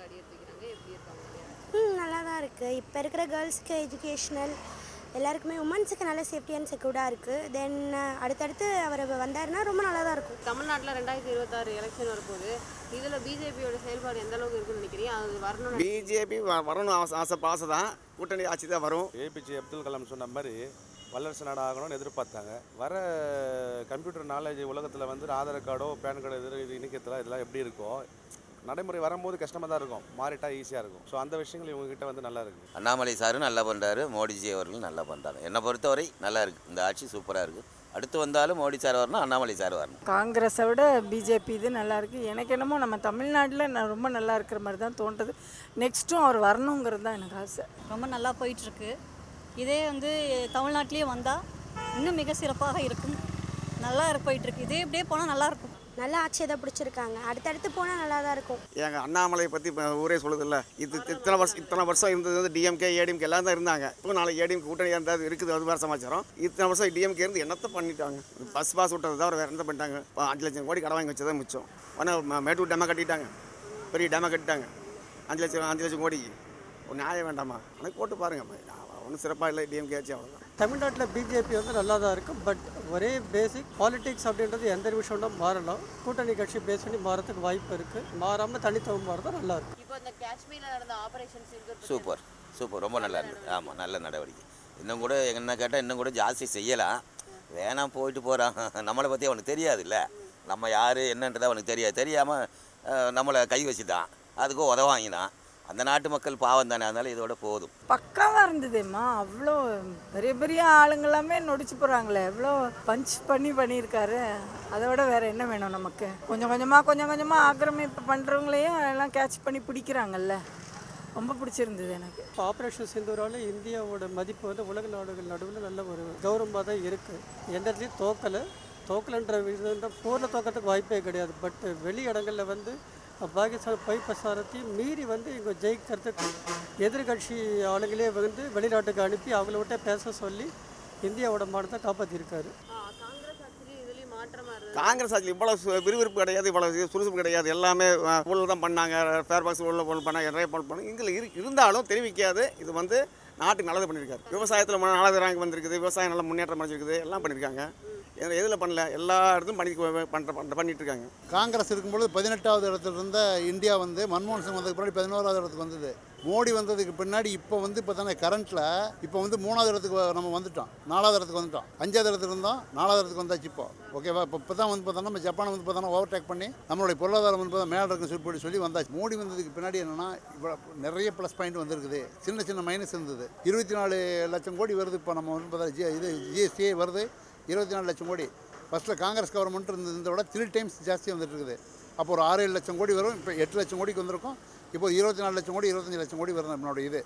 பெண்கள் அடி எடுத்துக்கிறாங்க, எப்படி இருக்காங்க? நல்லா தான் இருக்குது. இப்போ இருக்கிற கேர்ள்ஸ்க்கு எஜுகேஷ்னல் எல்லாருக்குமே உமன்ஸுக்கு நல்ல சேஃப்டி அண்ட் செக்யூர்டாக இருக்குது. தென் அடுத்தடுத்து அவர் வந்தாருன்னா ரொம்ப நல்லா தான் இருக்கும். தமிழ்நாட்டில் 2026 எலெக்ஷன் வரப்போகுது. இதில் பிஜேபியோட செயல்பாடு எந்த அளவுக்கு இருக்குன்னு நினைக்கிறீங்க? அது வரணும். பிஜேபி வரணும் ஆசை தான். கூட்டணி ஆட்சி தான் வரும். ஏபிஜே அப்துல் கலாம் சொன்ன மாதிரி வல்லரசு நாடு ஆகணும்னு எதிர்பார்த்தாங்க. வர கம்ப்யூட்டர் நாலேஜ் உலகத்தில் வந்து ஆதார் கார்டோ பேன் கார்டோ இது இணைக்கத்தில் இதெல்லாம் எப்படி இருக்கோ நடைமுறை வரும்போது கஷ்டமாக தான் இருக்கும், மாறிட்டா ஈஸியாக இருக்கும். ஸோ அந்த விஷயங்கள் இவங்ககிட்ட வந்து நல்லா இருக்குது. அண்ணாமலை சாரும் நல்லா பண்ணுறாரு, மோடிஜி அவர்களும் நல்லா பண்ணுறாங்க. என்னை பொறுத்தவரை நல்லா இருக்குது, இந்த ஆட்சி சூப்பராக இருக்குது. அடுத்து வந்தாலும் மோடி சார் வரணும், அண்ணாமலை சார் வரணும். காங்கிரஸை விட பிஜேபி இது நல்லா இருக்குது. எனக்கு என்னமோ நம்ம தமிழ்நாட்டில் ரொம்ப நல்லா இருக்கிற மாதிரி தான் தோன்றுது. நெக்ஸ்ட்டும் அவர் வரணுங்கிறது தான் எனக்கு ஆசை. ரொம்ப நல்லா போயிட்டுருக்கு. இதே வந்து தமிழ்நாட்டிலே வந்தால் இன்னும் மிக சிறப்பாக இருக்கும். நல்லா போயிட்டுருக்கு. இதே இப்படியே போனால் நல்லாயிருக்கும். நல்ல ஆட்சியை தான் பிடிச்சிருக்காங்க. அடுத்தடுத்து போனால் நல்லா தான் இருக்கும். எங்கள் அண்ணாமலை பற்றி இப்போ ஊரே சொல்லுதில்ல, இத்தனை வருஷம் இருந்தது வந்து டிஎம்கே ஏடிஎம்கே எல்லாம் தான் இருந்தாங்க. இப்போ நாளைக்கு ஏடிஎம்கே கூட்டணி இருந்தால் இருக்குது, அது வேறு சமாச்சாரம். இத்தனை வருஷம் டிஎம்கே இருந்து என்னத்தை பண்ணிட்டாங்க? பஸ் விட்டது தான் வேறு என்ன பண்ணிட்டாங்க? 5 லட்சம் கோடி கடன் வாங்கி வச்சதான் மிச்சம். ஆனால் மேட்டூர் டேமை கட்டிட்டாங்க, பெரிய டேமை கட்டிட்டாங்க. 5 லட்சம் கோடிக்கு ஒரு நியாயம் வேண்டாமா? எனக்கு போட்டு பாருங்கள், ஒன்றும் சிறப்பாக இல்லை டிஎம்கே ஆச்சு, அவ்வளோதான். தமிழ்நாட்டில் பிஜேபி வந்து நல்லா தான் இருக்கும். பட் ஒரே பேசிக் பாலிடிக்ஸ் அப்படின்றது எந்த விஷயம்னா மாறலாம். கூட்டணி கட்சி பேஸ் பண்ணி மாறதுக்கு வாய்ப்பு இருக்குது. மாறாமல் தனித்துவம் மாறதான் நல்லா இருக்கும். இப்போ இந்த காஷ்மீரில் நடந்த ஆபரேஷன் சூப்பர் ரொம்ப நல்லா இருந்தது. ஆமாம், நல்ல நடவடிக்கை. இன்னும் கூட என்ன கேட்டால் இன்னும் கூட ஜாஸ்தி செய்யலாம். வேணாம் போயிட்டு போகிறான். நம்மளை பற்றி அவனுக்கு தெரியாதுல்ல, நம்ம யார் என்னன்றதை அவனுக்கு தெரியாமல் நம்மளை கை வச்சுட்டான், அதுக்கும் உதவாங்கினான். அந்த நாட்டு மக்கள் பாவம் தானே, அதனால இதோட போதும். பக்காவாக இருந்ததும்மா. அவ்வளோ பெரிய பெரிய ஆளுங்களாமே நொடிச்சு போகிறாங்களே, எவ்வளோ பஞ்ச் பண்ணியிருக்காரு. அதோட வேறு என்ன வேணும் நமக்கு? கொஞ்சம் கொஞ்சமாக ஆக்கிரமிப்பு பண்ணுறவங்களையும் எல்லாம் கேட்ச் பண்ணி பிடிக்கிறாங்கல்ல, ரொம்ப பிடிச்சிருந்தது எனக்கு. இப்போ ஆப்ரேஷன் சிந்தூரால் இந்தியாவோட மதிப்பு வந்து உலக நாடுகள் நடுவில் நல்ல ஒரு கௌரவமாக தான் இருக்குது. எந்த இடத்துலையும் தோக்கலைன்ற விஷயம் போரில் தோக்கிறதுக்கு வாய்ப்பே கிடையாது. பட் வெளி இடங்களில் வந்து பாகிஸ்தான் பிரசாரத்தையும் மீறி வந்து இங்கே ஜெயிக்கிறதுக்கு எதிர்கட்சி ஆளுங்களே வந்து வெளிநாட்டுக்கு அனுப்பி அவங்கள விட்டே பேச சொல்லி இந்தியாவோட மானத்தை காப்பாற்றிருக்காரு. காங்கிரஸ் ஆட்சியில் இவ்வளோ விறுவிறுப்பு கிடையாது, இவ்வளோ சுறுசுறுப்பு கிடையாது. எல்லாமே ஊழல் தான் பண்ணாங்க, ஃபேர் பாக்ஸ் ஊழல் பண்ணாங்க, நிறைய பண்ணாங்க. இங்கே இருந்தாலும் தெரிவிக்காது. இது வந்து நாட்டுக்கு நல்லது பண்ணியிருக்காரு. விவசாயத்தில் 4வது ரேங்க் வந்திருக்குது, விவசாயம் நல்லா முன்னேற்றம் அடைஞ்சிருக்குது, எல்லாம் பண்ணியிருக்காங்க. எதில் பண்ணல, எல்லா இடத்துலையும் பண்ணிட்டு இருக்காங்க. காங்கிரஸ் இருக்கும்பொழுது 18வது இடத்துல இருந்த இந்தியா வந்து மன்மோகன் சிங் வந்ததுக்கு பின்னாடி 11வது இடத்துக்கு வந்தது. மோடி வந்ததுக்கு பின்னாடி இப்போ வந்து பார்த்தோன்னா கரண்ட்டில் இப்போ வந்து 3வது இடத்துக்கு நம்ம வந்துட்டோம், 4வது இடத்துக்கு வந்துட்டோம். 5வது இடத்துல இருந்தோம், 4வது இடத்துக்கு வந்தாச்சு. ஓகேவா? இப்போ தான் வந்து பார்த்தோன்னா நம்ம ஜப்பானை வந்து பார்த்தோன்னா ஓவர்டேக் பண்ணி நம்மளுடைய பொருளாதாரம் வந்து பார்த்தா மேலே இருக்குன்னு சொல்லி வந்தாச்சு. மோடி வந்ததுக்கு பின்னாடி என்னென்னா இவ்வளோ நிறைய ப்ளஸ் பாயிண்ட் வந்திருக்குது, சின்ன மைனஸ் இருந்தது. 24 லட்சம் கோடி வருது. இப்போ நம்ம வந்து பார்த்தா இது ஜிஎஸ்டியே வருது 24 லட்சம் கோடி. ஃபஸ்ட்டில் காங்கிரஸ் கவர்மெண்ட் இருந்ததை விட 3 டைம்ஸ் ஜாஸ்தி வந்துட்டு இருக்குது. அப்போ ஒரு 6-7 லட்சம் கோடி வரும். இப்போ 8 லட்சம் கோடிக்கு வந்திருக்கும். இப்போ 24 லட்சம் கோடி 25 லட்சம் கோடி வரும் நம்மளோட இது.